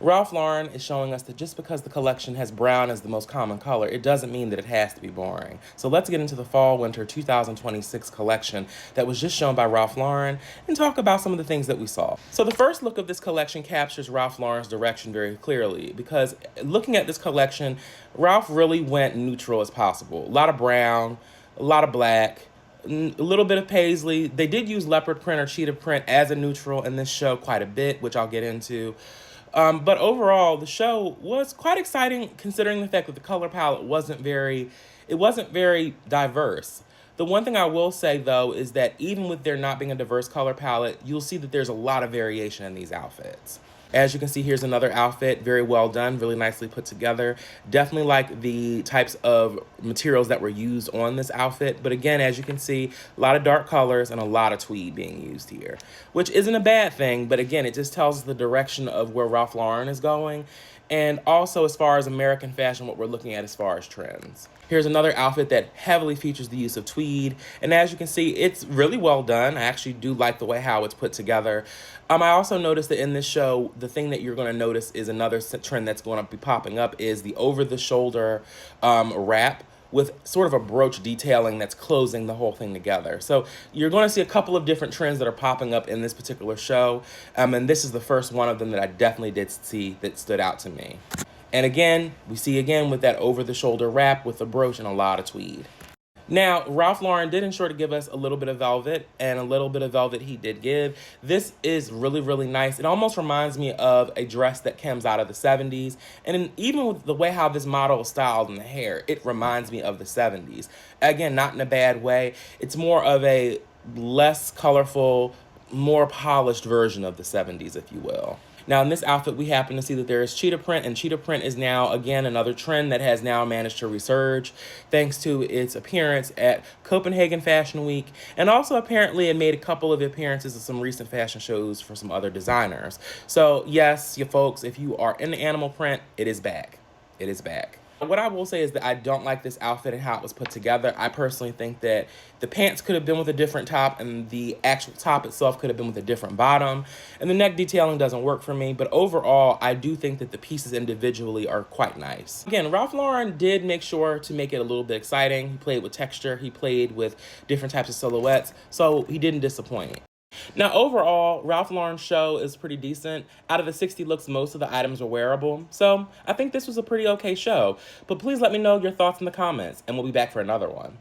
Ralph Lauren is showing us that just because the collection has brown as the most common color, it doesn't mean that it has to be boring. So let's get into the Fall/Winter 2026 collection that was just shown by Ralph Lauren and talk about some of the things that we saw. So the first look of this collection captures Ralph Lauren's direction very clearly, because looking at this collection, Ralph really went neutral as possible. A lot of brown, a lot of black, a little bit of paisley. They did use leopard print or cheetah print as a neutral in this show quite a bit, which I'll get into. But overall, the show was quite exciting considering the fact that the color palette wasn't very diverse. The one thing I will say, though, is that even with there not being a diverse color palette, you'll see that there's a lot of variation in these outfits. As you can see, here's another outfit, very well done, really nicely put together. Definitely like the types of materials that were used on this outfit. But again, as you can see, a lot of dark colors and a lot of tweed being used here, which isn't a bad thing. But again, it just tells us the direction of where Ralph Lauren is going. And also as far as American fashion, what we're looking at as far as trends. Here's another outfit that heavily features the use of tweed. And as you can see, it's really well done. I actually do like the way how it's put together. I also noticed that in this show, the thing that you're going to notice is another trend that's going to be popping up is the over-the-shoulder wrap with sort of a brooch detailing that's closing the whole thing together. So you're going to see a couple of different trends that are popping up in this particular show. And this is the first one of them that I definitely did see that stood out to me. And again, we see again with that over-the-shoulder wrap with a brooch and a lot of tweed. Now, Ralph Lauren did ensure to give us a little bit of velvet, and a little bit of velvet he did give. This is really, really nice. It almost reminds me of a dress that comes out of the 70s. And even with the way how this model is styled in the hair, it reminds me of the 70s. Again, not in a bad way. It's more of a less colorful, more polished version of the 70s, if you will. Now, in this outfit, we happen to see that there is cheetah print, and cheetah print is now, again, another trend that has now managed to resurge thanks to its appearance at Copenhagen Fashion Week, and also apparently it made a couple of appearances at some recent fashion shows for some other designers. So, yes, you folks, if you are into animal print, it is back. It is back. What I will say is that I don't like this outfit and how it was put together. I personally think that the pants could have been with a different top, and the actual top itself could have been with a different bottom. And the neck detailing doesn't work for me, but overall, I do think that the pieces individually are quite nice. Again, Ralph Lauren did make sure to make it a little bit exciting. He played with texture, he played with different types of silhouettes, so he didn't disappoint. Now, overall, Ralph Lauren's show is pretty decent. Out of the 60 looks, most of the items are wearable. So I think this was a pretty okay show. But please let me know your thoughts in the comments, and we'll be back for another one.